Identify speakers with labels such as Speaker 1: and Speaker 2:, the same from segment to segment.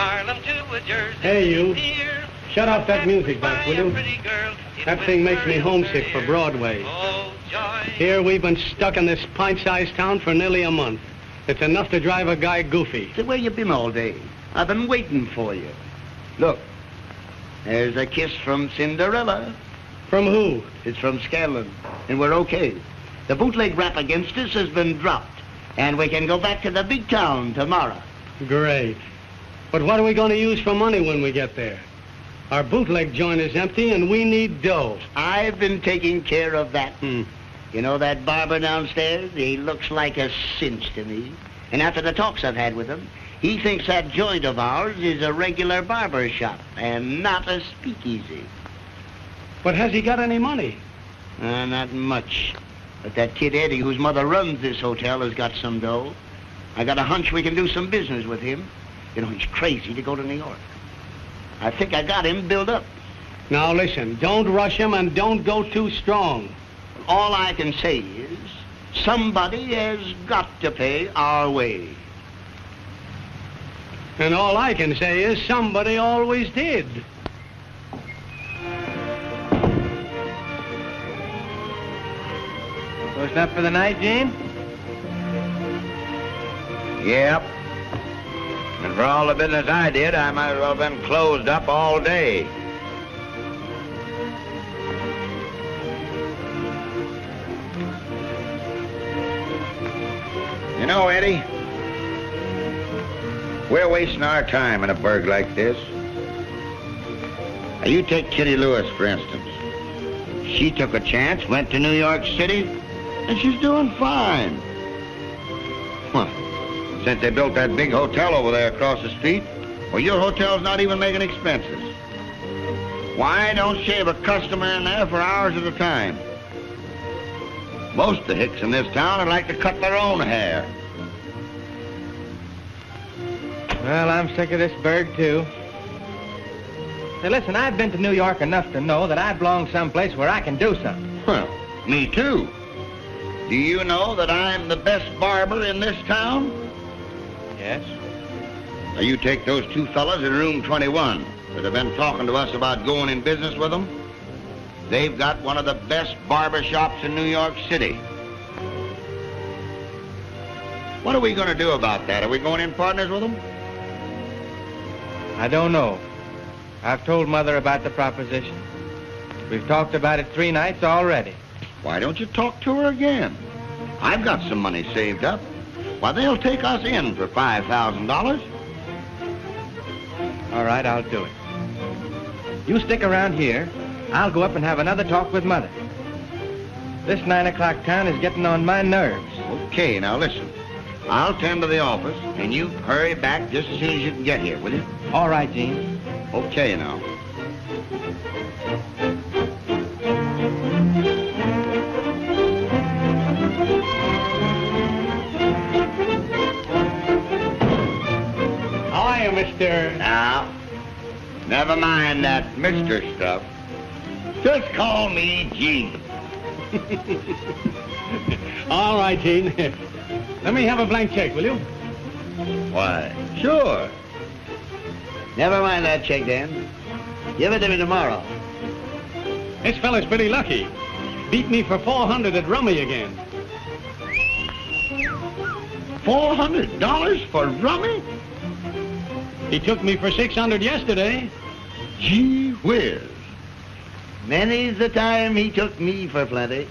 Speaker 1: Harlem to a Jersey.
Speaker 2: Hey, you.
Speaker 1: Here,
Speaker 2: Shut off that music, Doc, will you? That thing makes me homesick for Broadway.
Speaker 1: Oh, joy.
Speaker 2: Here we've been stuck in this pint-sized town for nearly a month. It's enough to drive a guy goofy.
Speaker 3: So where you been all day? I've been waiting for you. Look, there's a kiss from Cinderella.
Speaker 2: From who?
Speaker 3: It's from Scanlon, and we're okay. The bootleg rap against us has been dropped, and we can go back to the big town tomorrow.
Speaker 2: Great. But what are we going to use for money when we get there? Our bootleg joint is empty, and we need dough.
Speaker 3: I've been taking care of that. You know that barber downstairs? He looks like a cinch to me. And after the talks I've had with him, he thinks that joint of ours is a regular barbershop and not a speakeasy.
Speaker 2: But has he got any money?
Speaker 3: Not much. But that kid Eddie, whose mother runs this hotel, has got some dough. I got a hunch we can do some business with him. You know, he's crazy to go to New York. I think I got him built up.
Speaker 2: Now listen, don't rush him and don't go too strong.
Speaker 3: All I can say is somebody has got to pay our way.
Speaker 2: And all I can say is somebody always did.
Speaker 4: Closed up for the night, Gene?
Speaker 5: Yep. And for all the business I did, I might as well have been closed up all day. You know, Eddie, we're wasting our time in a burg like this. Now, you take Kitty Lewis, for instance. She took a chance, went to New York City, and she's doing fine. Huh. Since they built that big hotel over there across the street, well, your hotel's not even making expenses. Why don't you have a customer in there for hours at a time? Most of the hicks in this town would like to cut their own hair.
Speaker 4: Well, I'm sick of this burg, too. Say, listen, I've been to New York enough to know that I belong someplace where I can do something.
Speaker 3: Well, me too. Do you know that I'm the best barber in this town?
Speaker 4: Yes.
Speaker 3: Now, you take those two fellas in room 21 that have been talking to us about going in business with them. They've got one of the best barbershops in New York City. What are we going to do about that? Are we going in partners with them?
Speaker 4: I don't know. I've told Mother about the proposition. We've talked about it 3 nights already.
Speaker 3: Why don't you talk to her again? I've got some money saved up. Why, they'll take us in for $5,000.
Speaker 4: All right, I'll do it. You stick around here. I'll go up and have another talk with Mother. This 9 o'clock town is getting on my nerves.
Speaker 3: Okay, now listen. I'll tend to the office, and you hurry back just as soon as you can get here, will you?
Speaker 4: All right, Gene.
Speaker 3: Okay, now.
Speaker 2: How are you, Mr.?
Speaker 3: Now, never mind that Mr. stuff. Just call me Gene.
Speaker 2: All right, Gene. Let me have a blank check, will you?
Speaker 3: Why, sure. Never mind that check, Dan. Give it to me tomorrow.
Speaker 2: This fella's pretty lucky. Beat me for 400 at rummy again.
Speaker 3: $400 for rummy?
Speaker 2: He took me for 600 yesterday.
Speaker 3: Gee whiz. Many's the time he took me for plenty.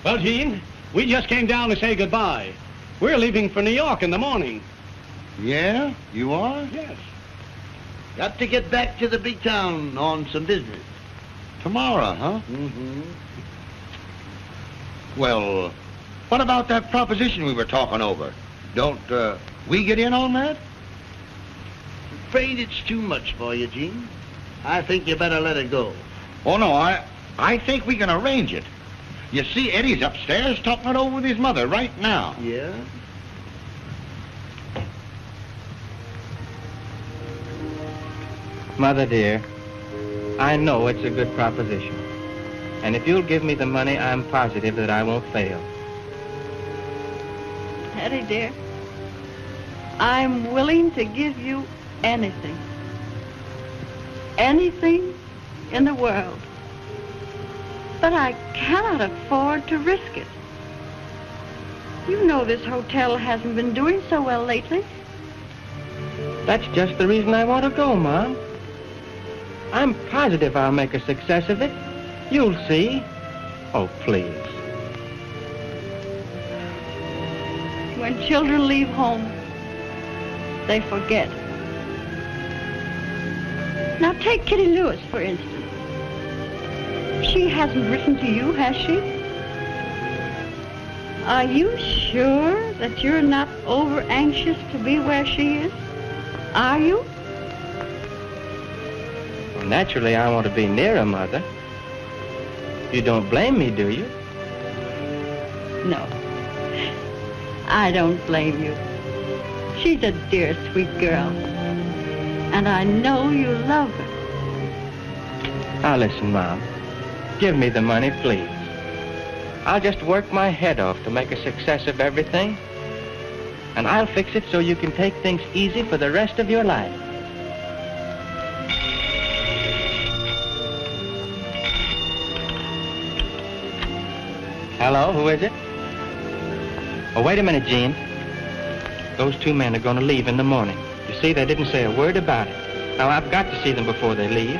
Speaker 2: Well, Gene, we just came down to say goodbye. We're leaving for New York in the morning.
Speaker 3: Yeah, you are?
Speaker 2: Yes.
Speaker 3: Got to get back to the big town on some business. Tomorrow, huh?
Speaker 2: Mm-hmm.
Speaker 3: Well, what about that proposition we were talking over? Don't we get in on that? Afraid it's too much for you, Gene. I think you better let it go. Oh, no, I think we can arrange it. You see, Eddie's upstairs talking it over with his mother right now. Yeah?
Speaker 4: Mother, dear, I know it's a good proposition. And if you'll give me the money, I'm positive that I won't fail.
Speaker 6: Eddie, dear, I'm willing to give you anything. Anything in the world. But I cannot afford to risk it. You know this hotel hasn't been doing so well lately.
Speaker 4: That's just the reason I want to go, Mom. I'm positive I'll make a success of it. You'll see. Oh, please.
Speaker 6: When children leave home, they forget. Now take Kitty Lewis, for instance. She hasn't written to you, has she? Are you sure that you're not over anxious to be where she is? Are you?
Speaker 4: Well, naturally, I want to be near her, Mother. You don't blame me, do you?
Speaker 6: No. I don't blame you. She's a dear, sweet girl. And I know you love her.
Speaker 4: Now listen, Mom. Give me the money, please. I'll just work my head off to make a success of everything. And I'll fix it so you can take things easy for the rest of your life. Hello, who is it? Oh, wait a minute, Jean. Those two men are going to leave in the morning. You see, they didn't say a word about it. Now, I've got to see them before they leave.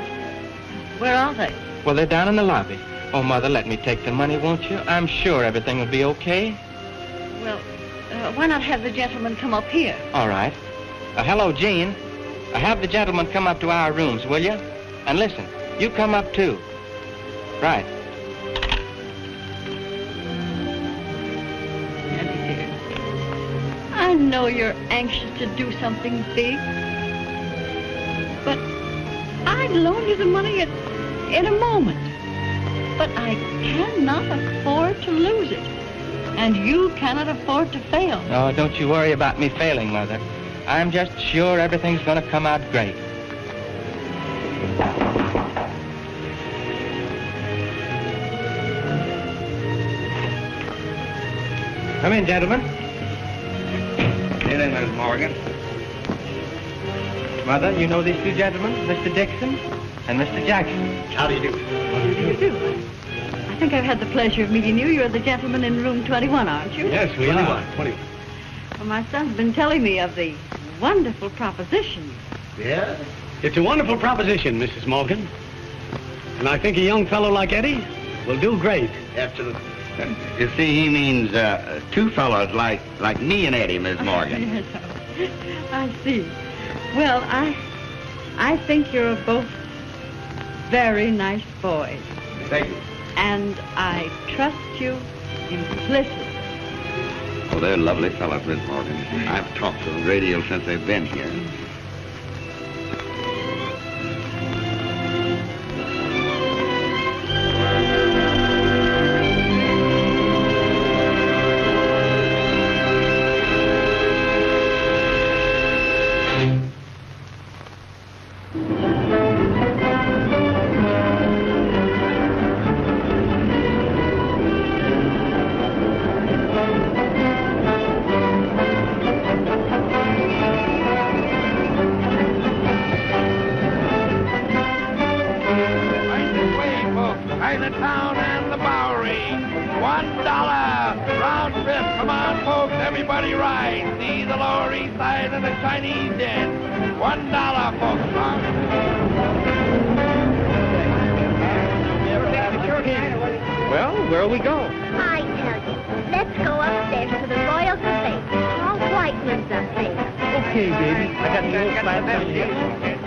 Speaker 6: Where are they?
Speaker 4: Well, they're down in the lobby. Oh, Mother, let me take the money, won't you? I'm sure everything will be okay.
Speaker 6: Well, why not have the gentleman come up here?
Speaker 4: All right. Hello, Jean. Have the gentleman come up to our rooms, will you? And listen, you come up, too. Right.
Speaker 6: Eddie, dear, I know you're anxious to do something big, but I'd loan you the money in a moment. But I cannot afford to lose it. And you cannot afford to fail.
Speaker 4: Oh, don't you worry about me failing, Mother. I'm just sure everything's going to come out great. Come in, gentlemen.
Speaker 5: Get in, Miss Morgan.
Speaker 4: Mother, you know these two gentlemen, Mr. Dixon and Mr. Jackson.
Speaker 3: How do you do?
Speaker 6: How do you do? I think I've had the pleasure of meeting you. You're the gentleman in room 21, aren't you?
Speaker 2: Yes, we are. 21.
Speaker 6: Well, my son's been telling me of the wonderful proposition.
Speaker 3: Yeah?
Speaker 2: It's a wonderful proposition, Mrs. Morgan. And I think a young fellow like Eddie will do great.
Speaker 3: Absolutely.
Speaker 5: You see, he means two fellows like me and Eddie, Miss Morgan.
Speaker 6: Yes, I see. Well, I think you're both very nice boys.
Speaker 3: Thank you.
Speaker 6: And I trust you implicitly.
Speaker 5: Oh, they're lovely fellows, Miss Morgan. I've talked to them a great deal since they've been here.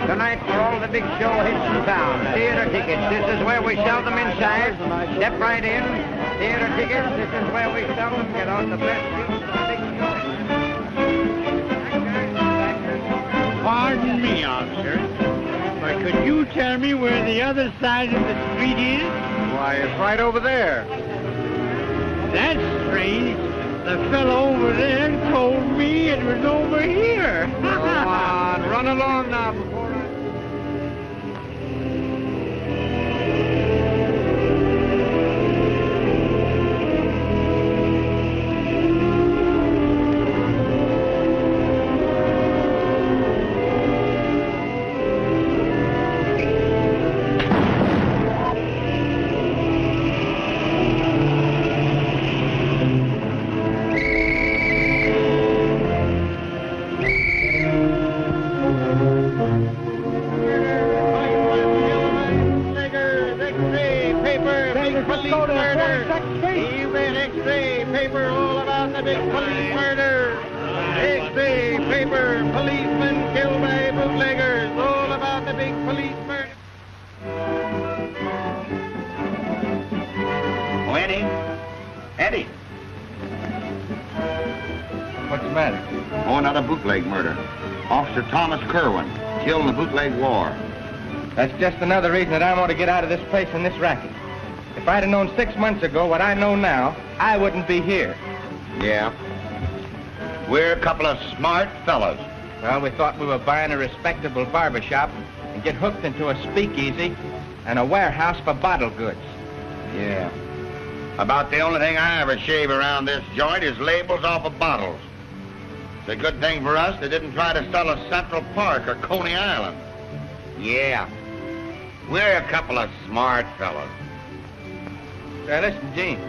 Speaker 5: Tonight, for all the big show hits in town, theater tickets, this is where we sell them inside. Step right in. Theater tickets, this is where we sell them. Get out the best views of the big show.
Speaker 7: Pardon me, officer, but could you tell me where the other side of the street is?
Speaker 5: Why, it's right over there.
Speaker 7: That's strange. The fellow over there told me it was over here.
Speaker 5: Go on, run along now before I...
Speaker 7: big police murder. X-ray, paper, policemen killed by bootleggers. All about the big police murder.
Speaker 5: Oh, Eddie? Eddie?
Speaker 4: What's the matter?
Speaker 5: Oh, another bootleg murder. Officer Thomas Kerwin, killed in the bootleg war.
Speaker 4: That's just another reason that I want to get out of this place and this racket. If I'd have known 6 months ago what I know now, I wouldn't be here.
Speaker 5: Yeah. We're a couple of smart fellas.
Speaker 4: Well, we thought we were buying a respectable barbershop and get hooked into a speakeasy and a warehouse for bottle goods.
Speaker 5: Yeah. About the only thing I ever shave around this joint is labels off of bottles. It's a good thing for us they didn't try to sell us Central Park or Coney Island. Yeah. We're a couple of smart fellas.
Speaker 4: Now, listen, Gene.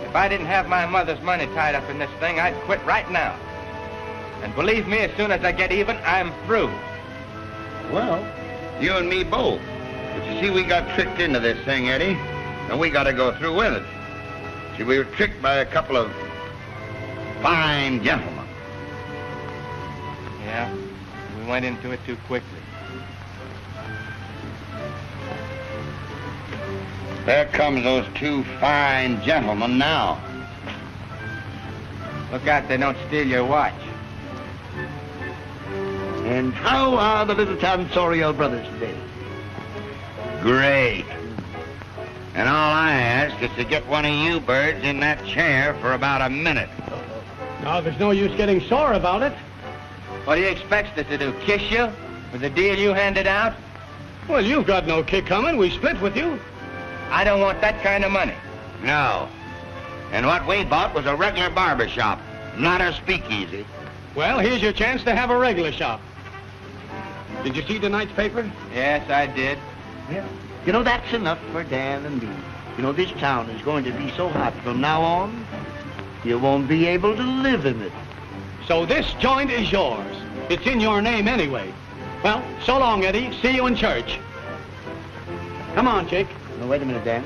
Speaker 4: If I didn't have my mother's money tied up in this thing, I'd quit right now. And believe me, as soon as I get even, I'm through.
Speaker 5: Well, you and me both. But you see, we got tricked into this thing, Eddie, and we got to go through with it. See, we were tricked by a couple of fine gentlemen.
Speaker 4: Yeah, we went into it too quickly.
Speaker 5: There comes those two fine gentlemen now.
Speaker 4: Look out they don't steal your watch.
Speaker 3: And how are the little tonsorial brothers today?
Speaker 5: Great. And all I ask is to get one of you birds in that chair for about a minute.
Speaker 2: Now, there's no use getting sore about it.
Speaker 4: What do you expect us to do, kiss you with the deal you handed out?
Speaker 2: Well, you've got no kick coming. We split with you.
Speaker 4: I don't want that kind of money.
Speaker 5: No. And what we bought was a regular barbershop, not a speakeasy.
Speaker 2: Well, here's your chance to have a regular shop. Did you see tonight's paper?
Speaker 4: Yes, I did.
Speaker 3: Yeah. You know, that's enough for Dan and me. You know, this town is going to be so hot from now on, you won't be able to live in it.
Speaker 2: So this joint is yours. It's in your name anyway. Well, so long, Eddie. See you in church. Come on, Jake.
Speaker 3: No, wait a minute, Dan.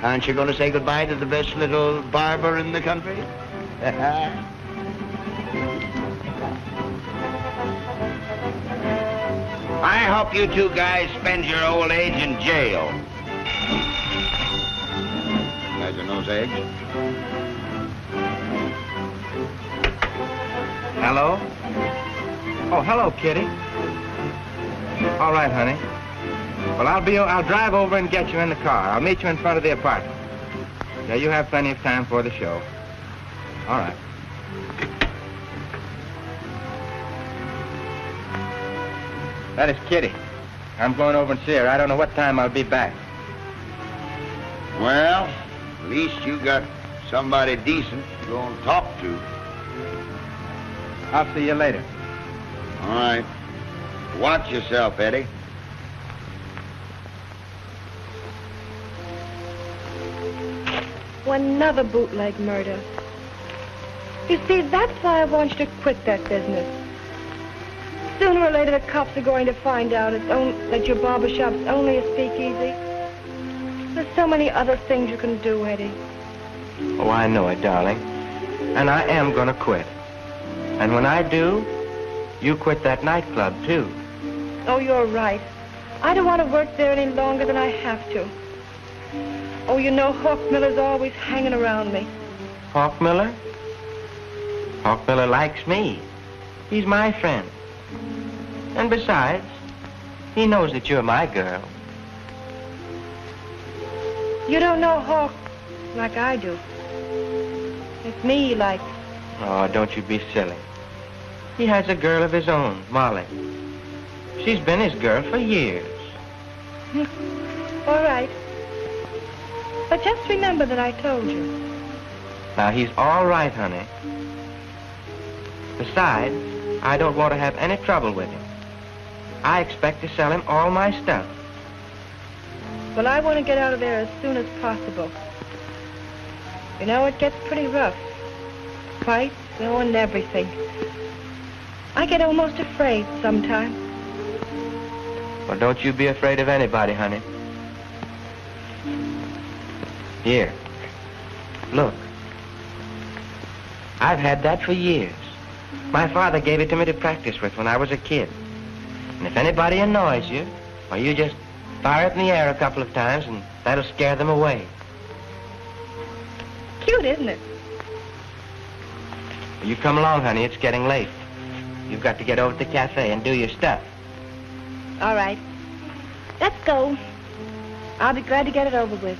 Speaker 3: Aren't you going to say goodbye to the best little barber in the country?
Speaker 5: I hope you two guys spend your old age in jail. Imagine those eggs.
Speaker 4: Hello? Oh, hello, Kitty. All right, honey. Well, I'll drive over and get you in the car. I'll meet you in front of the apartment. Yeah, you have plenty of time for the show. All right. That is Kitty. I'm going over and see her. I don't know what time I'll be back.
Speaker 5: Well, at least you got somebody decent to go and talk to.
Speaker 4: I'll see you later.
Speaker 5: All right. Watch yourself, Eddie.
Speaker 8: Another bootleg murder. You see, that's why I want you to quit that business. Sooner or later, the cops are going to find out that your barbershop's only a speakeasy. There's so many other things you can do, Eddie.
Speaker 4: Oh, I know it, darling. And I am going to quit. And when I do, you quit that nightclub, too.
Speaker 8: Oh, you're right. I don't want to work there any longer than I have to. Oh, you know, Hawk Miller's always hanging around me.
Speaker 4: Hawk Miller? Hawk Miller likes me. He's my friend. And besides, he knows that you're my girl.
Speaker 8: You don't know Hawk like I do. It's me he likes.
Speaker 4: Oh, don't you be silly. He has a girl of his own, Molly. She's been his girl for years.
Speaker 8: All right. But just remember that I told you.
Speaker 4: Now, he's all right, honey. Besides, I don't want to have any trouble with him. I expect to sell him all my stuff.
Speaker 8: Well, I want to get out of there as soon as possible. You know, it gets pretty rough. Fights, and everything. I get almost afraid sometimes.
Speaker 4: Well, don't you be afraid of anybody, honey. Here. Look. I've had that for years. My father gave it to me to practice with when I was a kid. And if anybody annoys you, well, you just fire it in the air a couple of times and that'll scare them away.
Speaker 8: Cute, isn't it?
Speaker 4: Well, you come along, honey. It's getting late. You've got to get over to the cafe and do your stuff.
Speaker 8: All right. Let's go. I'll be glad to get it over with.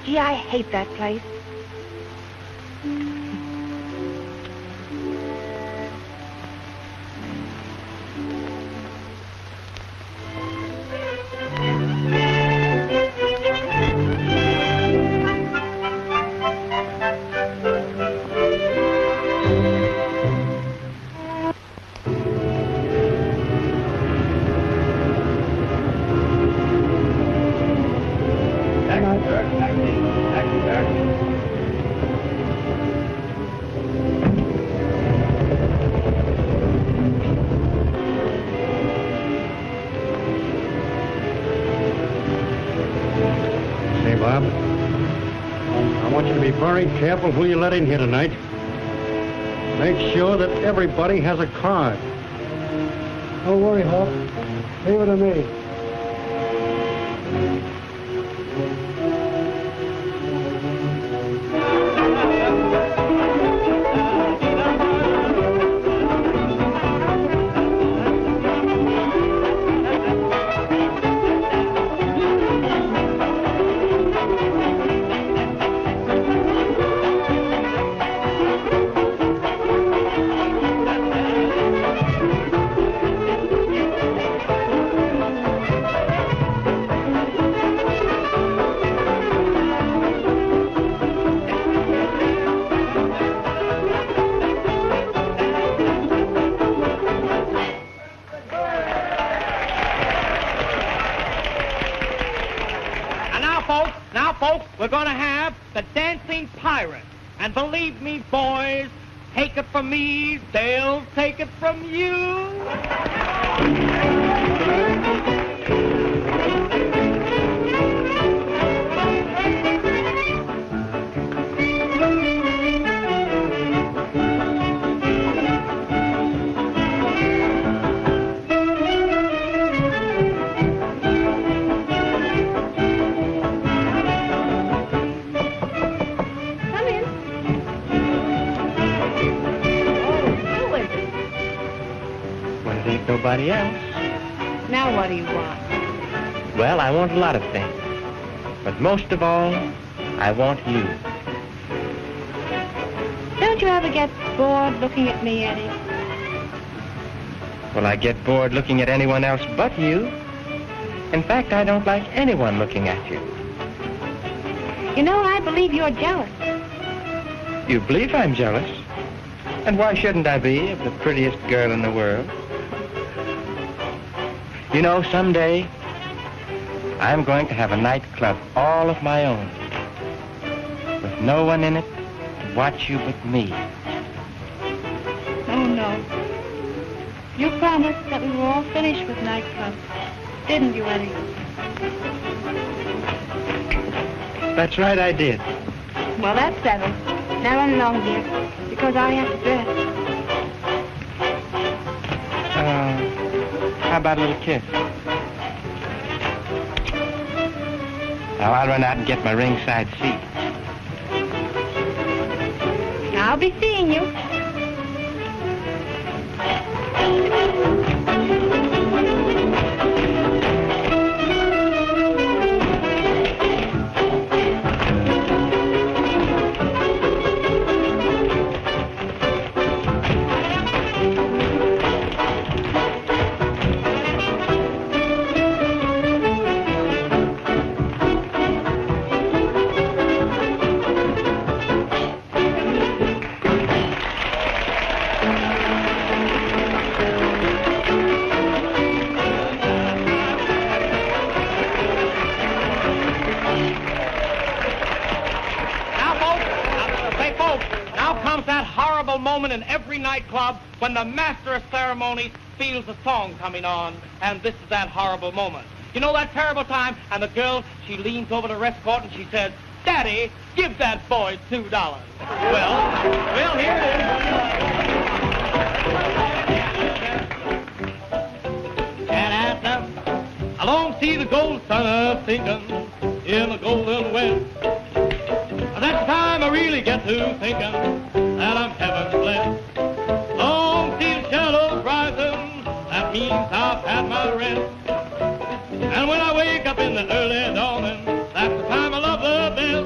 Speaker 8: Gee, I hate that place.
Speaker 2: Very careful who you let in here tonight. Make sure that everybody has a card. Don't worry, Hop. Leave it to me.
Speaker 1: We're going to have the Dancing Pirate. And believe me, boys, take it from me, they'll take it from you.
Speaker 4: Nobody else.
Speaker 6: Now what do you want?
Speaker 4: Well, I want a lot of things. But most of all, I want you.
Speaker 6: Don't you ever get bored looking at me, Eddie?
Speaker 4: Well, I get bored looking at anyone else but you. In fact, I don't like anyone looking at you.
Speaker 6: You know, I believe you're jealous.
Speaker 4: You believe I'm jealous? And why shouldn't I be of the prettiest girl in the world? You know, someday, I'm going to have a nightclub all of my own, with no one in it to watch you but me.
Speaker 6: Oh, no. You promised that we were all finished with nightclubs, didn't you, Eddie?
Speaker 4: That's right, I did.
Speaker 6: Well, that's settled. Now run along, dear, because I have to dress.
Speaker 4: How about a little kiss? Now, I'll run out and get my ringside seat.
Speaker 6: I'll be seeing you.
Speaker 1: Moment in every nightclub when the master of ceremonies feels the song coming on, and this is that horrible moment. You know that terrible time, and the girl, she leans over the rest court and she says, Daddy, give that boy $2. Well, here it is. And after I long see the gold sun sinking in the golden west, that's the time I really get to thinking that I'm heaven blessed. Long see the shadows rising, that means I've had my rest. And when I wake up in the early dawning, that's the time I love the best.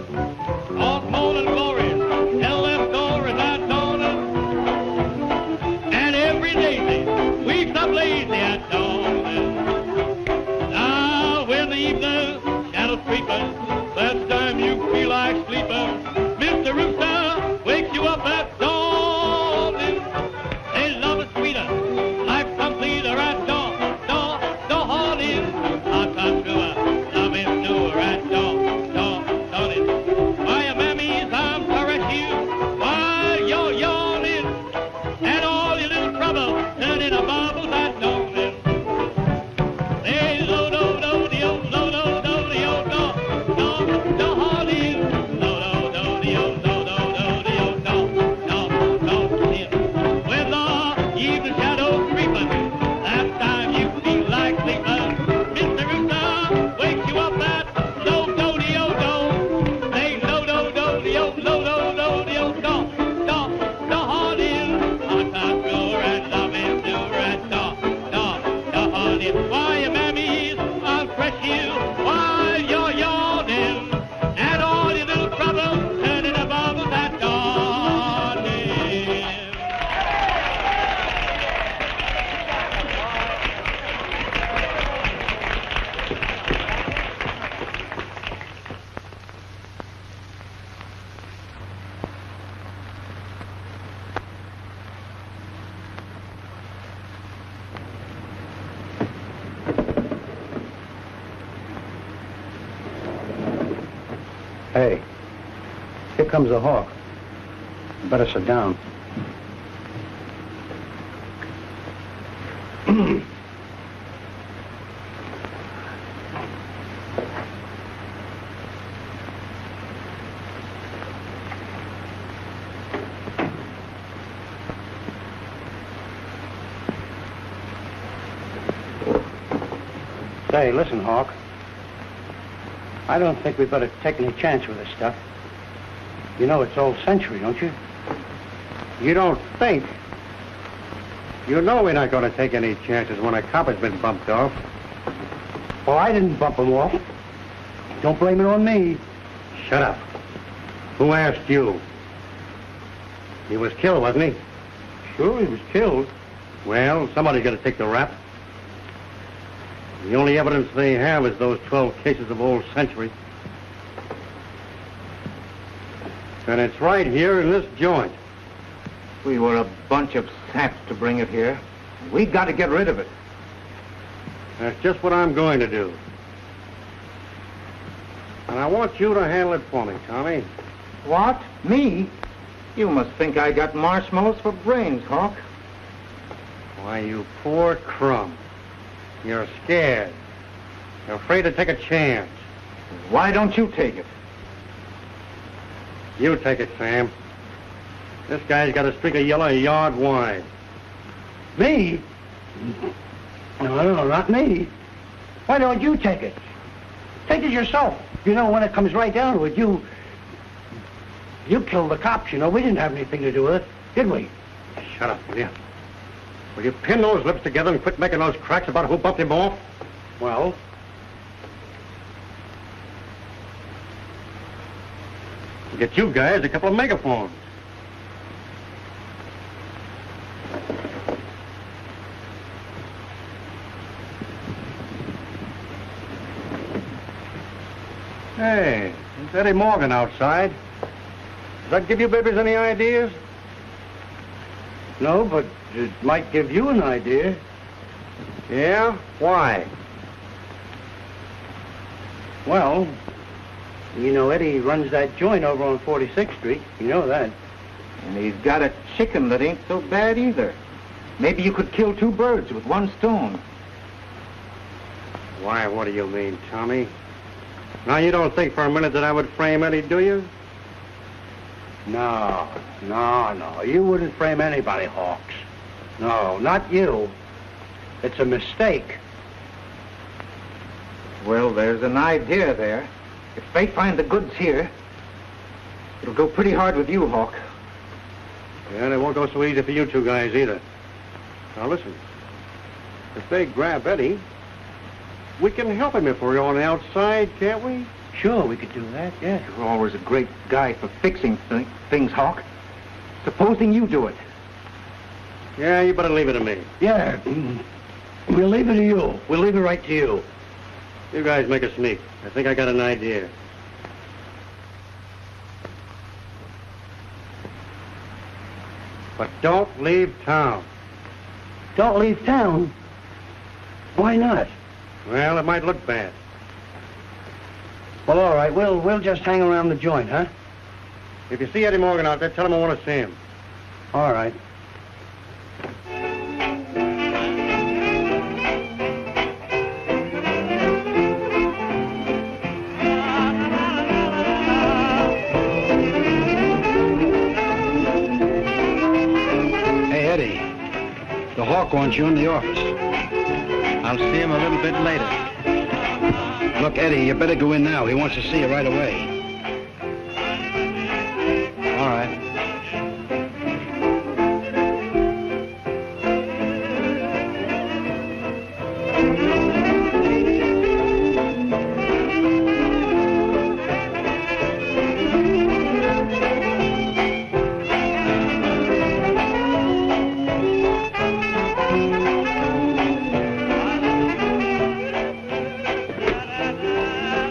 Speaker 1: All morning glories, tell them stories at dawning. And every daisy weeps up lazy at dawning. Now when the evening shadows creeping, that's time you feel like sleeping. Mr. Rooster wakes you up at dawning. They love it sweeter, life completer at dawn. Hot top girl, love it newer at dawn. Why, mammies, I'm sorry to you while you're yawning, and all your little trouble turning to bubbles at dawning. Say lo do do de oh, lo do do de oh, do honey, lo do do de oh, lo do de oh, do. When the evening shadows creeping, that time you feel like sleeping. Mr. Rooster wakes you up at lo-do-de-o-do. Say lo-do-do-de-o, lo-do-do-de-o, do honey. Hot top girl and love him do rat, do honey. Why, mammies, I'll press you while you're yawning, and all your little troubles turn into bubbles at dawning.
Speaker 2: Hey, here comes the hawk. You better sit down. Say, listen, Hawk. I don't think we better take any chance with this stuff. You know it's old century, don't you? You don't think? You know we're not going to take any chances when a cop has been bumped off. Well, I didn't bump him off. Don't blame it on me. Shut up. Who asked you? He was killed, wasn't he? Sure, he was killed. Well, somebody's got to take the rap. The only evidence they have is those 12 cases of old century. And it's right here in this joint.
Speaker 9: We were a bunch of saps to bring it here. We got to get rid of it.
Speaker 2: That's just what I'm going to do. And I want you to handle it for me, Tommy.
Speaker 9: What? Me? You must think I got marshmallows for brains, Hawk.
Speaker 2: Why, you poor crumb. You're scared. You're afraid to take a chance.
Speaker 9: Why don't you take it?
Speaker 2: You take it, Sam. This guy's got a streak of yellow a yard wide. Me? No, not me. Why don't you take it? Take it yourself. You know, when it comes right down to it, you killed the cops, you know. We didn't have anything to do with it, did we? Shut up, will you? Will you pin those lips together and quit making those cracks about who bumped him off? Well? We'll get you guys a couple of megaphones. Hey, it's Eddie Morgan outside. Does that give you babies any ideas? No, but it might give you an idea. Yeah? Why? Well, you know, Eddie runs that joint over on 46th Street. You know that.
Speaker 9: And he's got a chicken that ain't so bad either. Maybe you could kill two birds with one stone.
Speaker 2: Why, what do you mean, Tommy? Now, you don't think for a minute that I would frame Eddie, do you? No. You wouldn't frame anybody, Hawks. No, not you. It's a mistake.
Speaker 9: Well, there's an idea there. If they find the goods here, it'll go pretty hard with you, Hawk.
Speaker 2: Yeah, and it won't go so easy for you two guys either. Now, listen. If they grab Eddie, we can help him if we're on the outside, can't we?
Speaker 9: Sure, we could do that, yeah. You're always a great guy for fixing things, Hawk. Supposing you do it.
Speaker 2: Yeah, you better leave it to me.
Speaker 5: Yeah, we'll leave it to you. We'll leave it right to you.
Speaker 2: You guys make a sneak. I think I got an idea. But don't leave town.
Speaker 5: Don't leave town? Why not?
Speaker 2: Well, it might look bad.
Speaker 5: Well, all right. We'll just hang around the joint, huh?
Speaker 2: If you see Eddie Morgan out there, tell him I want to see him.
Speaker 5: All right.
Speaker 2: Hey, Eddie. The Hawk wants you in the office.
Speaker 4: I'll see him a little bit later.
Speaker 2: Look, Eddie, you better go in now. He wants to see you right away.
Speaker 4: All right.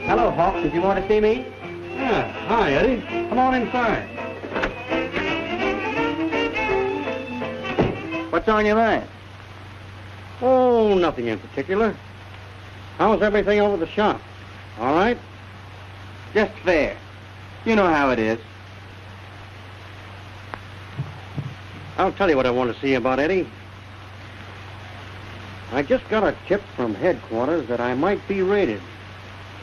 Speaker 9: Hello, Hawk. Did you want to see me?
Speaker 2: Yeah. Hi, Eddie. Come on inside.
Speaker 9: What's on your mind?
Speaker 2: Oh, nothing in particular. How's everything over the shop? All right?
Speaker 9: Just fair. You know how it is.
Speaker 2: I'll tell you what I want to see about, Eddie. I just got a tip from headquarters that I might be raided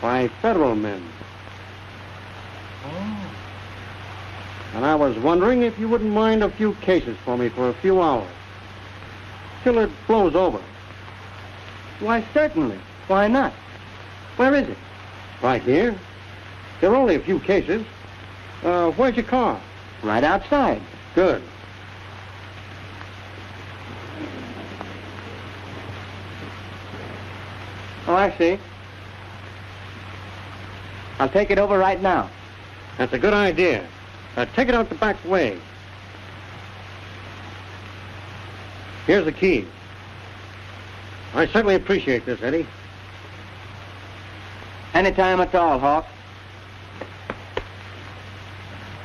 Speaker 2: by federal men.
Speaker 9: Oh.
Speaker 2: And I was wondering if you wouldn't mind a few cases for me for a few hours. Till it blows over.
Speaker 9: Why, certainly. Why not? Where is it?
Speaker 2: Right here. There are only a few cases. Where's your car?
Speaker 9: Right outside.
Speaker 2: Good.
Speaker 9: Oh, I see. I'll take it over right now.
Speaker 2: That's a good idea. Take it out the back way. Here's the key. I certainly appreciate this, Eddie.
Speaker 9: Anytime at all, Hawk.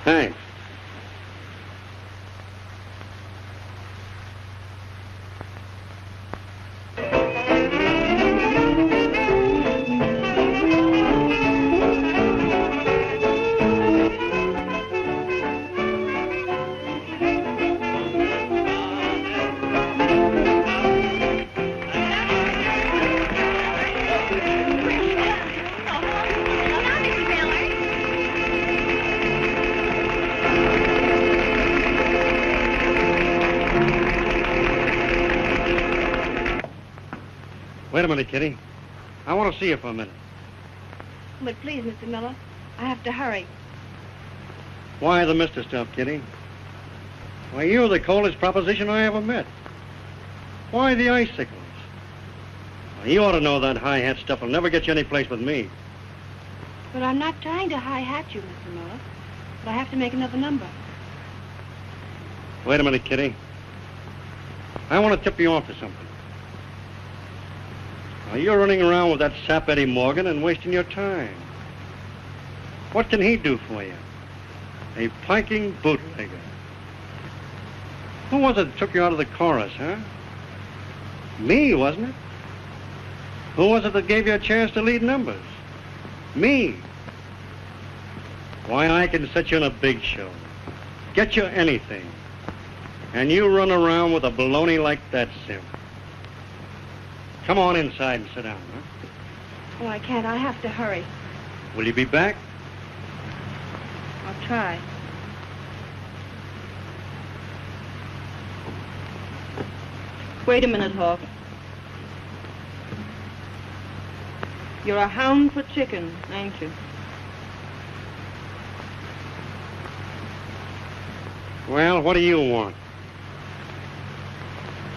Speaker 2: Thanks. Wait a minute, Kitty. I want to see you for a minute.
Speaker 8: But please, Mr. Miller, I have to hurry.
Speaker 2: Why the Mr. stuff, Kitty? Why, you're the coldest proposition I ever met. Why the icicles? Well, you ought to know that high-hat stuff will never get you any place with me.
Speaker 8: But I'm not trying to high-hat you, Mr. Miller. But I have to make another number.
Speaker 2: Wait a minute, Kitty. I want to tip you off to something. Now, you're running around with that sap Eddie Morgan and wasting your time. What can he do for you? A piking bootlegger. Who was it that took you out of the chorus, huh? Me, wasn't it? Who was it that gave you a chance to lead numbers? Me. Why, I can set you in a big show. Get you anything. And you run around with a baloney like that, Sim. Come on inside and sit down, huh?
Speaker 8: Oh, I can't. I have to hurry.
Speaker 2: Will you be back?
Speaker 8: I'll try. Wait a minute, Hawk. You're a hound for chicken, ain't you?
Speaker 2: Well, what do you want?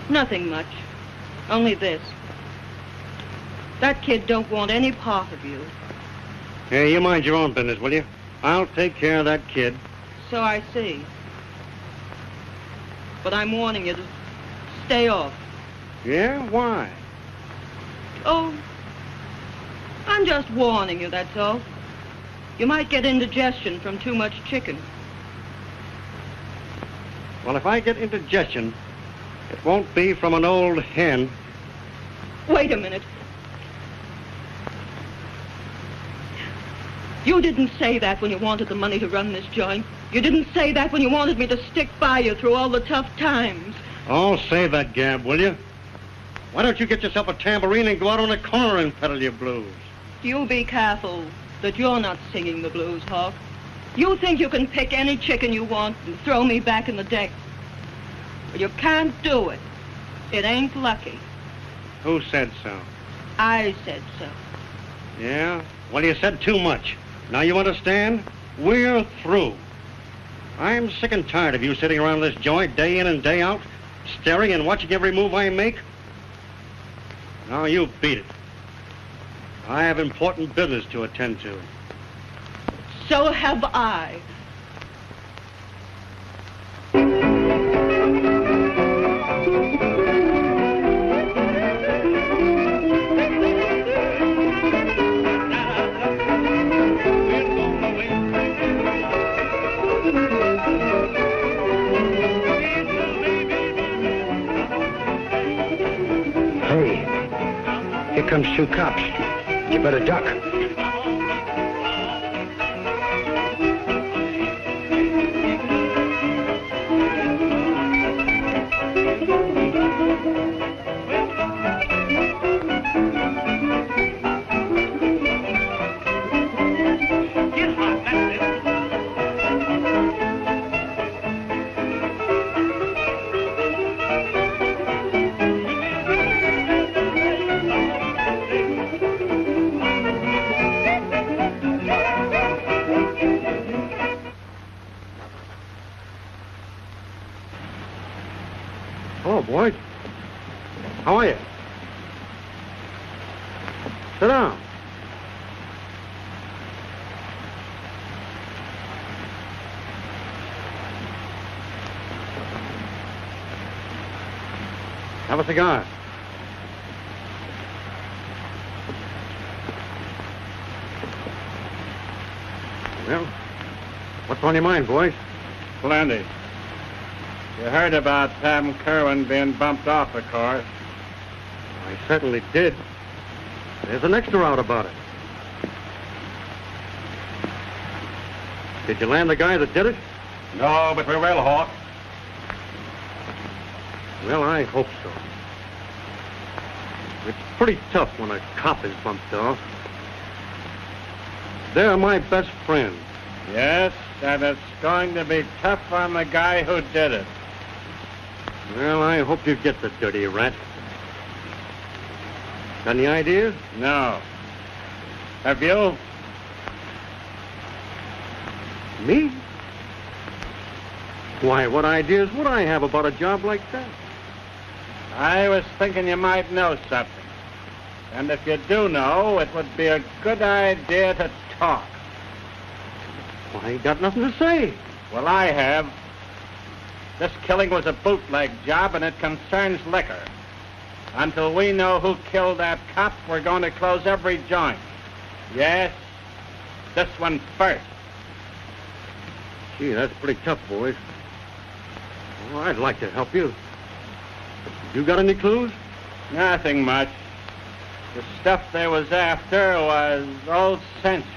Speaker 8: Nothing much. Only this. That kid don't want any part of you.
Speaker 2: Hey, you mind your own business, will you? I'll take care of that kid.
Speaker 8: So I see. But I'm warning you to stay off.
Speaker 2: Yeah? Why?
Speaker 8: Oh, I'm just warning you, that's all. You might get indigestion from too much chicken.
Speaker 2: Well, if I get indigestion, it won't be from an old hen.
Speaker 8: Wait a minute. You didn't say that when you wanted the money to run this joint. You didn't say that when you wanted me to stick by you through all the tough times.
Speaker 2: Oh, save that gab, will you? Why don't you get yourself a tambourine and go out on the corner and peddle your blues?
Speaker 8: You be careful that you're not singing the blues, Hawk. You think you can pick any chicken you want and throw me back in the deck. But you can't do it. It ain't lucky.
Speaker 2: Who said so?
Speaker 8: I said so.
Speaker 2: Yeah? Well, you said too much. Now you understand? We're through. I'm sick and tired of you sitting around this joint day in and day out, staring and watching every move I make. Now you beat it. I have important business to attend to.
Speaker 8: So have I.
Speaker 2: Hey, here comes two cops. You better duck. Hello, boys. How are you? Sit down. Have a cigar. Well, what's on your mind, boys?
Speaker 7: Plenty. You heard about Pam Kerwin being bumped off, of course.
Speaker 2: I certainly did. There's an extra out about it. Did you land the guy that did it?
Speaker 7: No, but we will, Hawk.
Speaker 2: Well, I hope so. It's pretty tough when a cop is bumped off. They're my best friends.
Speaker 7: Yes, and it's going to be tough on the guy who did it.
Speaker 2: Well, I hope you get the dirty rat. Got any ideas?
Speaker 7: No. Have you?
Speaker 2: Me? Why, what ideas would I have about a job like that?
Speaker 7: I was thinking you might know something. And if you do know, it would be a good idea to talk.
Speaker 2: Well, I ain't got nothing to say.
Speaker 7: Well, I have. This killing was a bootleg job, and it concerns liquor. Until we know who killed that cop, we're going to close every joint. Yes, this one first.
Speaker 2: Gee, that's pretty tough, boys. Well, I'd like to help you. You got any clues?
Speaker 7: Nothing much. The stuff they was after was old Century.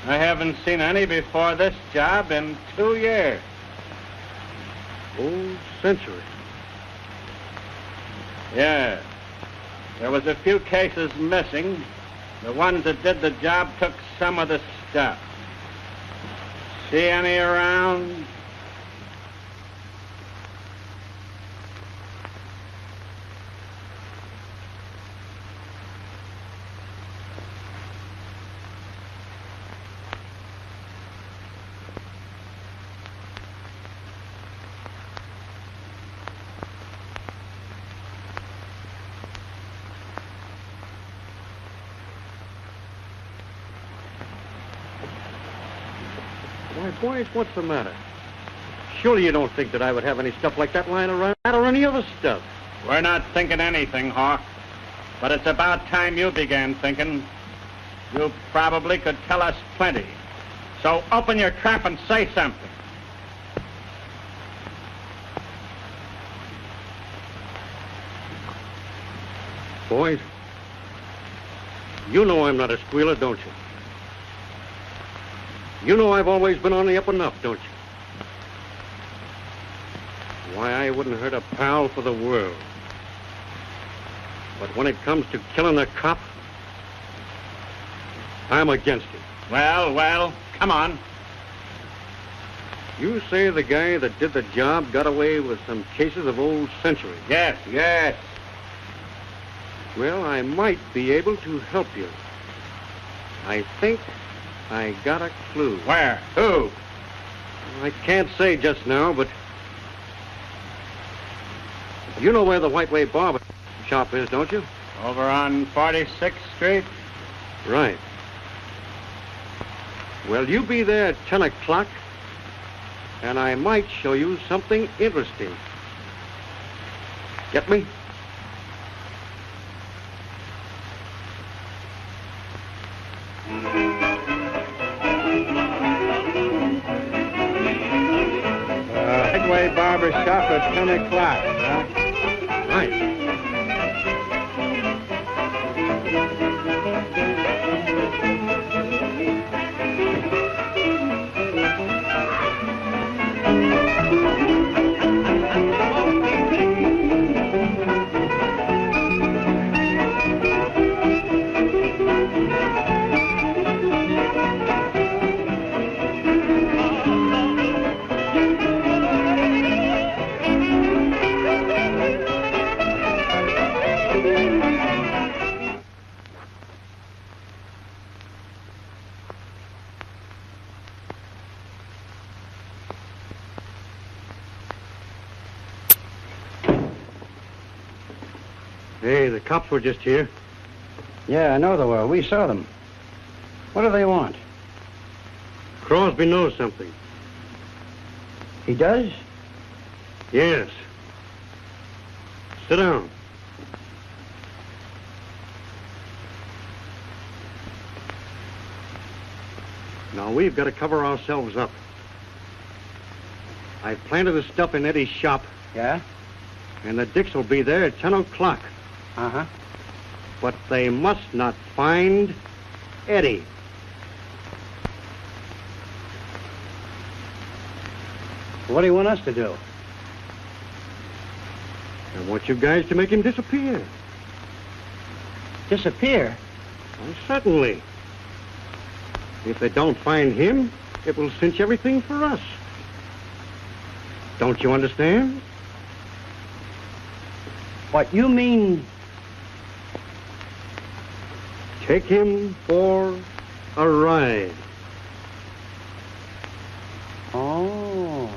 Speaker 7: I haven't seen any before this job in 2 years.
Speaker 2: Old Century.
Speaker 7: Yeah. There was a few cases missing, The ones that did the job took some of the stuff. See any around?
Speaker 10: Why, boys, what's the matter? Surely you don't think that I would have any stuff like that lying around or any other stuff.
Speaker 7: We're not thinking anything, Hawk. But it's about time you began thinking. You probably could tell us plenty. So open your trap and say something.
Speaker 10: Boys, you know I'm not a squealer, don't you? You know I've always been on the up and up, don't you? Why, I wouldn't hurt a pal for the world. But when it comes to killing a cop, I'm against it.
Speaker 7: Well, come on.
Speaker 10: You say the guy that did the job got away with some cases of old century.
Speaker 7: Yes.
Speaker 10: Well, I might be able to help you. I think I got a clue.
Speaker 7: Where? Who?
Speaker 10: I can't say just now, but you know where the Whiteway barber shop is, don't you?
Speaker 7: Over on 46th Street?
Speaker 10: Right. Well, you be there at 10 o'clock, and I might show you something interesting. Get me?
Speaker 2: Whiteway barber shop at 10 o'clock, huh?
Speaker 10: Right. Hey, the cops were just here.
Speaker 2: Yeah, I know they were. We saw them. What do they want?
Speaker 10: Crosby knows something.
Speaker 2: He does?
Speaker 10: Yes. Sit down. Now, we've got to cover ourselves up. I planted the stuff in Eddie's shop,
Speaker 2: Yeah?
Speaker 10: and the Dicks will be there at 10 o'clock.
Speaker 2: Uh-huh.
Speaker 10: But they must not find Eddie.
Speaker 2: What do you want us to do?
Speaker 10: I want you guys to make him disappear.
Speaker 2: Disappear?
Speaker 10: Well, certainly. If they don't find him, it will cinch everything for us. Don't you understand?
Speaker 2: What, you mean...
Speaker 10: Take him for a ride.
Speaker 2: Oh.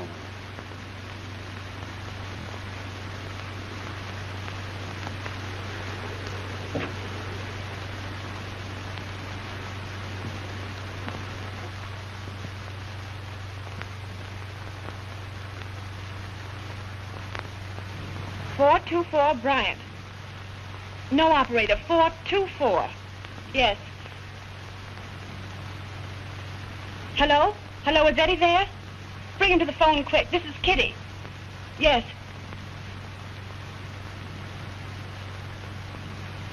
Speaker 8: .424 Bryant. No, operator. 424. Yes. Hello? Hello, is Eddie there? Bring him to the phone quick. This is Kitty. Yes.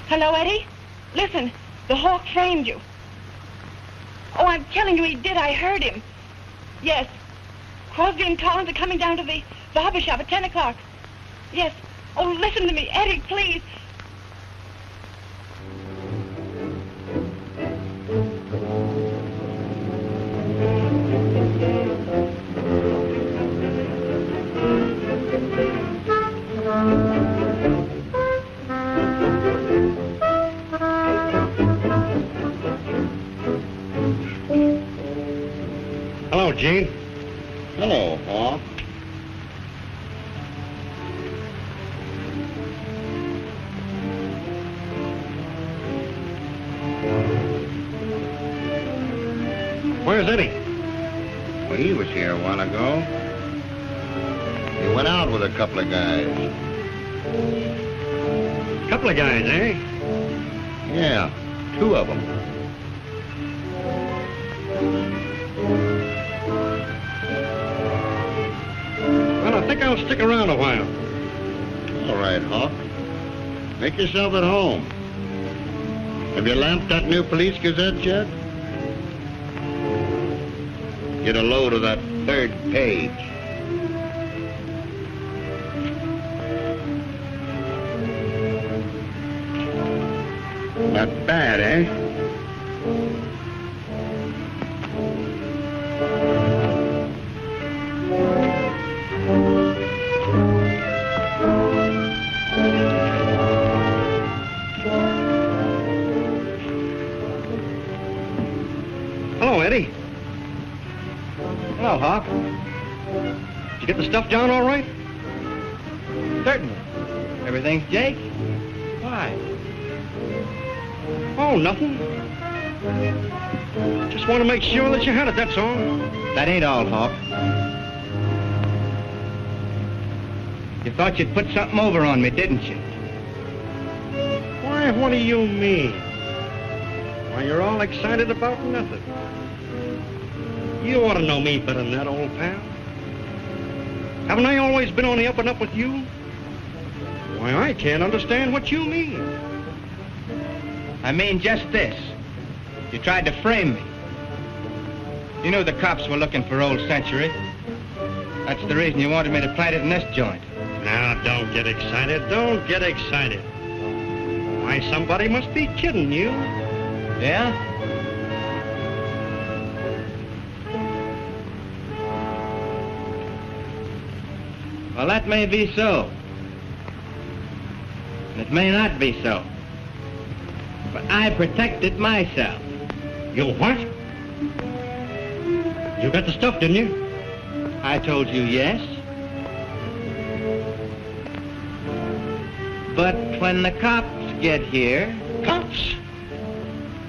Speaker 8: Hello, Eddie? Listen, the hawk framed you. Oh, I'm telling you he did. I heard him. Yes. Crosby and Collins are coming down to the barbershop at 10 o'clock. Yes. Oh, listen to me, Eddie, please.
Speaker 2: Gene.
Speaker 5: Hello, Hawk.
Speaker 2: Where's Eddie?
Speaker 5: Well, he was here a while ago. He went out with a couple of guys.
Speaker 2: Couple of guys, eh?
Speaker 5: Yeah, 2 of them.
Speaker 2: Well, I think I'll stick around a while.
Speaker 5: All right, Hawk. Make yourself at home. Have you lamped that new police gazette yet? Get a load of that 3rd page. Not bad, eh?
Speaker 2: Hello, Eddie.
Speaker 4: Hello, Hawk.
Speaker 2: Did you get the stuff down all right?
Speaker 4: Certainly. Everything's Jake? Why?
Speaker 2: Oh, nothing. Just want to make sure that you had it, that's all.
Speaker 4: That ain't all, Hawk. You thought you'd put something over on me, didn't you?
Speaker 2: Why, what do you mean? Why, you're all excited about nothing. You ought to know me better than that, old pal. Haven't I always been on the up and up with you? Why, I can't understand what you mean.
Speaker 4: I mean just this. You tried to frame me. You knew the cops were looking for Old Century. That's the reason you wanted me to plant it in this joint.
Speaker 2: Now, don't get excited. Don't get excited. Why, somebody must be kidding you.
Speaker 4: Yeah? Well, that may be so. And it may not be so. But I protected myself.
Speaker 2: You what? You got the stuff, didn't you?
Speaker 4: I told you yes. But when the cops get here...
Speaker 2: Cops?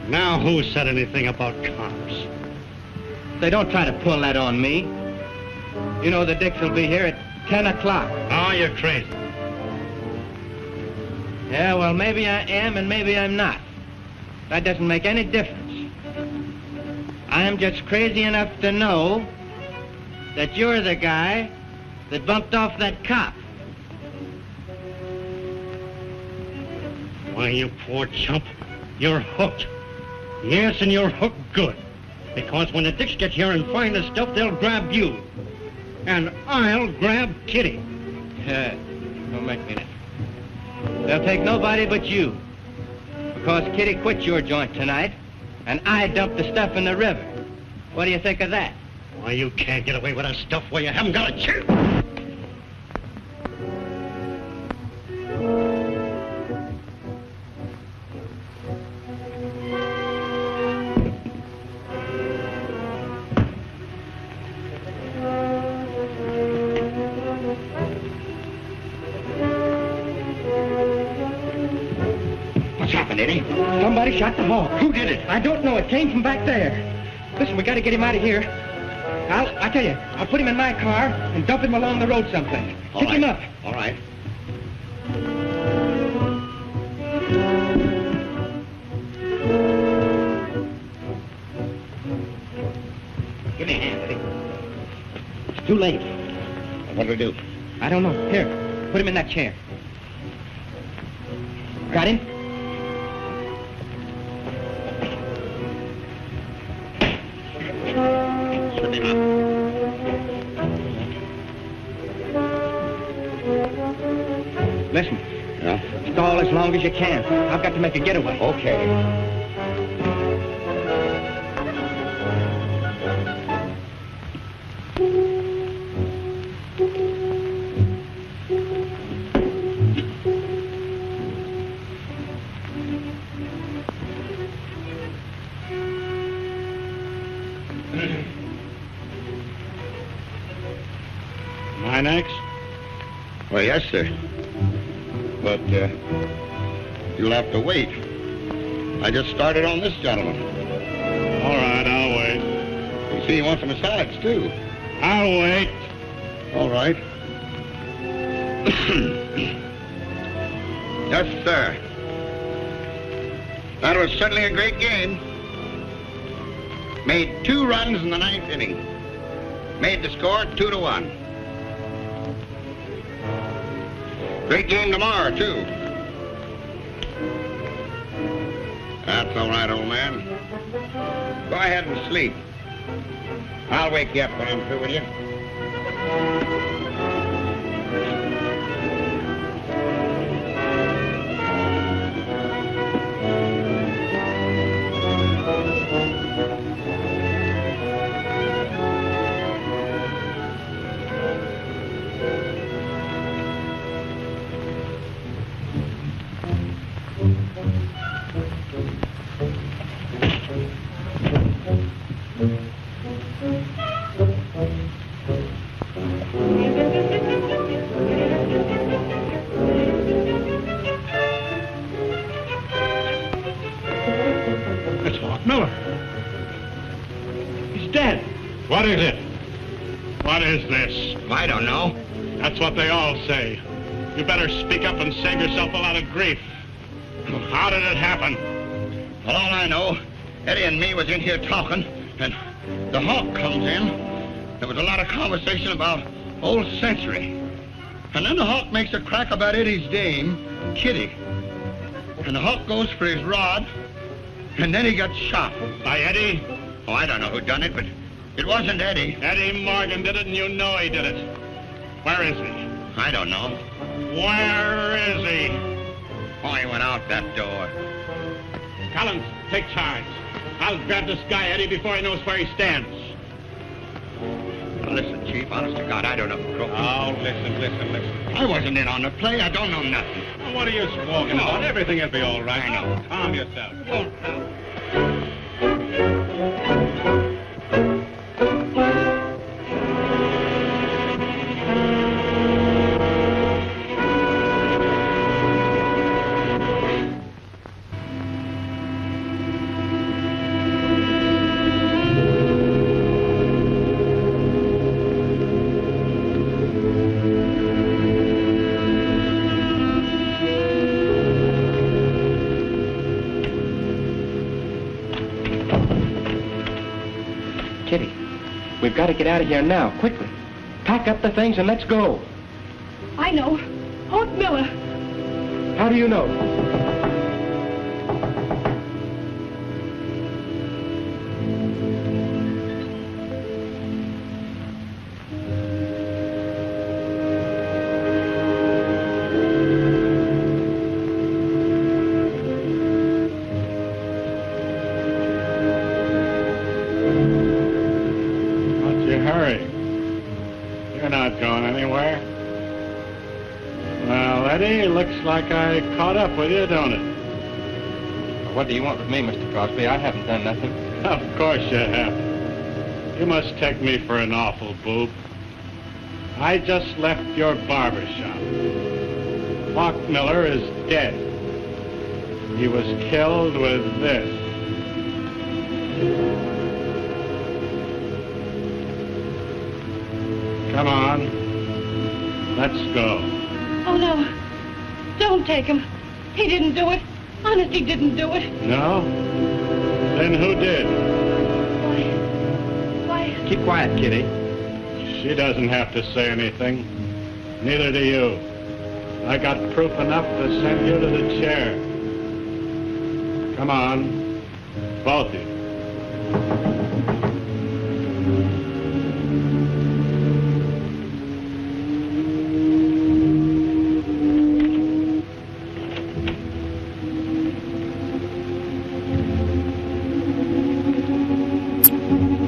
Speaker 2: Now, who said anything about cops?
Speaker 4: They don't try to pull that on me. You know the Dicks will be here at 10 o'clock.
Speaker 2: Oh, you're crazy.
Speaker 4: Yeah, well, maybe I am and maybe I'm not. That doesn't make any difference. I'm just crazy enough to know that you're the guy that bumped off that cop.
Speaker 2: Why, you poor chump, you're hooked. Yes, and you're hooked good. Because when the Dicks get here and find the stuff, they'll grab you. And I'll grab Kitty.
Speaker 4: Don't make me that. They'll take nobody but you. Because Kitty quit your joint tonight, and I dumped the stuff in the river. What do you think of that?
Speaker 2: Why, you can't get away with that stuff where you haven't got a chance.
Speaker 4: Eddie. Somebody shot the hawk.
Speaker 2: Who did it?
Speaker 4: I don't know. It came from back there. Listen, we got to get him out of here. I tell you, I'll put him in my car and dump him along the road someplace. Pick him up.
Speaker 2: All right.
Speaker 4: Give me a hand, Eddie. It's too late.
Speaker 5: What do we do?
Speaker 4: I don't know. Here, put him in that chair. Got him?
Speaker 5: Slip him up.
Speaker 4: Listen,
Speaker 5: Yeah?
Speaker 4: stall as long as you can. I've got to make a getaway.
Speaker 5: Okay.
Speaker 1: next?
Speaker 5: Well, yes, sir. But you'll have to wait. I just started on this gentleman.
Speaker 1: All right, I'll wait.
Speaker 5: You see, he wants a massage, too.
Speaker 1: I'll wait.
Speaker 5: All right. Yes, sir. That was certainly a great game. Made 2 runs in the 9th inning. Made the score 2-1. Great game tomorrow, too. That's all right, old man. Go ahead and sleep. I'll wake you up when I'm through with you.
Speaker 1: It's Hawk Miller. He's dead. What is it? What is this?
Speaker 5: I don't know.
Speaker 1: That's what they all say. You better speak up and save yourself a lot of grief. How did it happen?
Speaker 5: Well, all I know, Eddie and me was in here talking, and the Hawk comes in. There was a lot of conversation about old Century. And then the Hawk makes a crack about Eddie's dame, Kitty. And the Hawk goes for his rod, and then he got shot.
Speaker 1: By Eddie?
Speaker 5: Oh, I don't know who done it, but it wasn't Eddie.
Speaker 1: Eddie Morgan did it, and you know he did it. Where is he?
Speaker 5: I don't know.
Speaker 1: Where is he?
Speaker 5: Oh, he went out that door.
Speaker 1: Collins, take charge. I'll grab this guy, Eddie, before he knows where he stands.
Speaker 5: Now, listen, Chief, honest to God, I don't know who croaked him.
Speaker 1: Oh, listen.
Speaker 5: I wasn't in on the play. I don't know nothing.
Speaker 1: Well, what are you smoking about? Everything will be all right.
Speaker 5: I know.
Speaker 1: Calm yourself.
Speaker 4: Kitty, we've got to get out of here now, quickly. Pack up the things and let's go.
Speaker 8: I know. Hawk Miller.
Speaker 4: How do you know?
Speaker 1: Hurry. You're not going anywhere. Well, Eddie, looks like I caught up with you, don't it?
Speaker 4: What do you want with me, Mr. Crosby? I haven't done nothing.
Speaker 1: Of course you have. You must take me for an awful boob. I just left your barbershop. Hawk Miller is dead. He was killed with this. Come on. Let's go.
Speaker 8: Oh, no. Don't take him. He didn't do it. Honest, he didn't do it.
Speaker 1: No? Then who did?
Speaker 8: Why?
Speaker 4: Keep quiet, Kitty.
Speaker 1: She doesn't have to say anything. Neither do you. I got proof enough to send you to the chair. Come on. Both of you.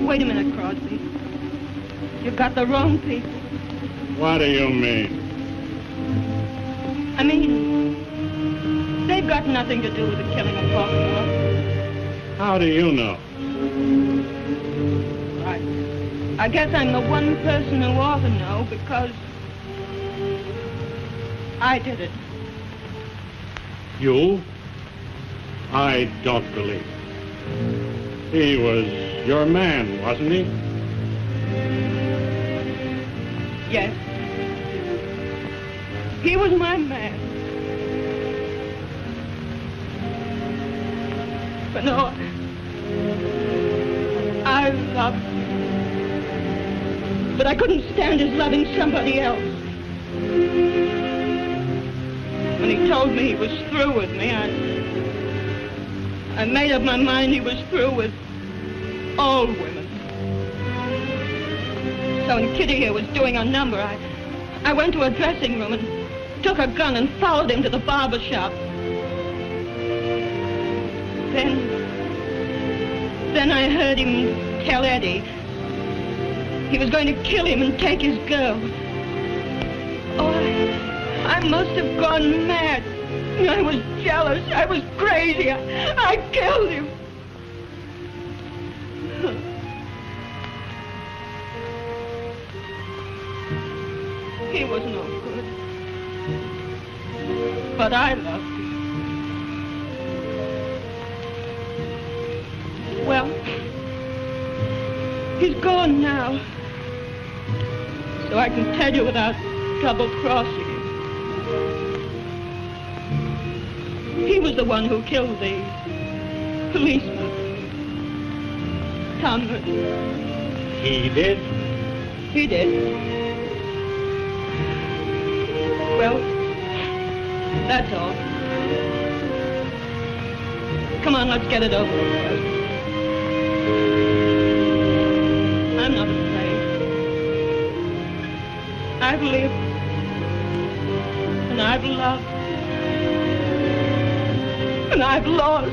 Speaker 8: Wait a minute, Crosby. You've got the wrong people.
Speaker 1: What do you mean?
Speaker 8: I mean, they've got nothing to do with the killing of Hawk Miller.
Speaker 1: How do you know?
Speaker 8: I guess I'm the one person who ought to know because
Speaker 6: I did it.
Speaker 1: You? I don't believe it. He was your man, wasn't he?
Speaker 6: Yes. He was my man. But no, I loved him. But I couldn't stand his loving somebody else. When he told me he was through with me, I made up my mind he was through with all women. So when Kitty here was doing a number, I went to her dressing room and took a gun and followed him to the barbershop. Then I heard him tell Eddie he was going to kill him and take his girl. Oh, I must have gone mad. I was jealous. I was crazy. I killed him. He was no good. But I loved him. Well, he's gone now. So I can tell you without double-crossing him. He was the one who killed the policeman, Tom Murphy.
Speaker 1: He did?
Speaker 6: He did. Well, that's all. Come on, let's get it over with. I'm not afraid. I've lived, and I've loved, and I've lost.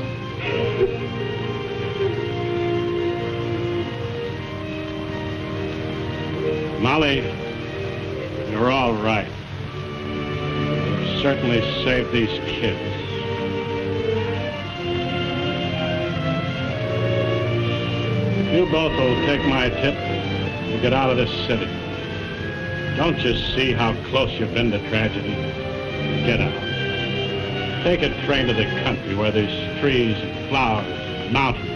Speaker 1: Molly, you're all right. You've certainly saved these kids. You both will take my tip and get out of this city. Don't you see how close you've been to tragedy? Get out. Take a train to the country where there's trees and flowers and mountains.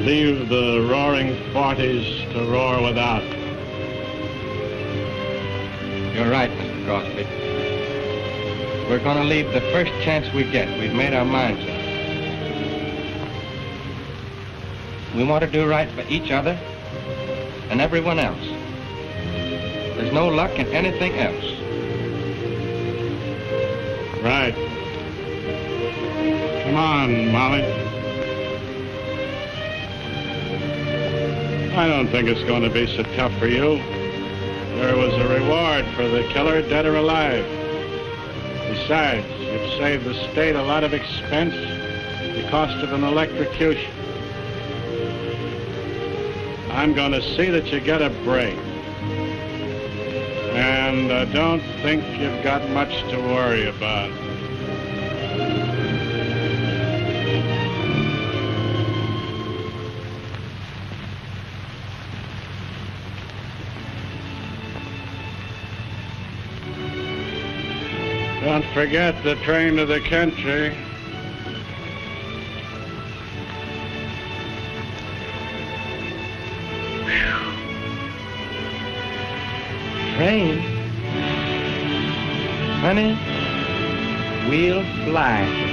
Speaker 1: Leave the roaring 40s to roar without.
Speaker 4: You're right, Mr. Crosby. We're going to leave the first chance we get. We've made our minds up. We want to do right for each other and everyone else. There's no luck in anything else.
Speaker 1: Right. Come on, Molly. I don't think it's going to be so tough for you. There was a reward for the killer, dead or alive. Besides, you've saved the state a lot of expense, the cost of an electrocution. I'm going to see that you get a break. And I don't think you've got much to worry about. Don't forget the train to the country.
Speaker 4: Train? Honey, we'll fly.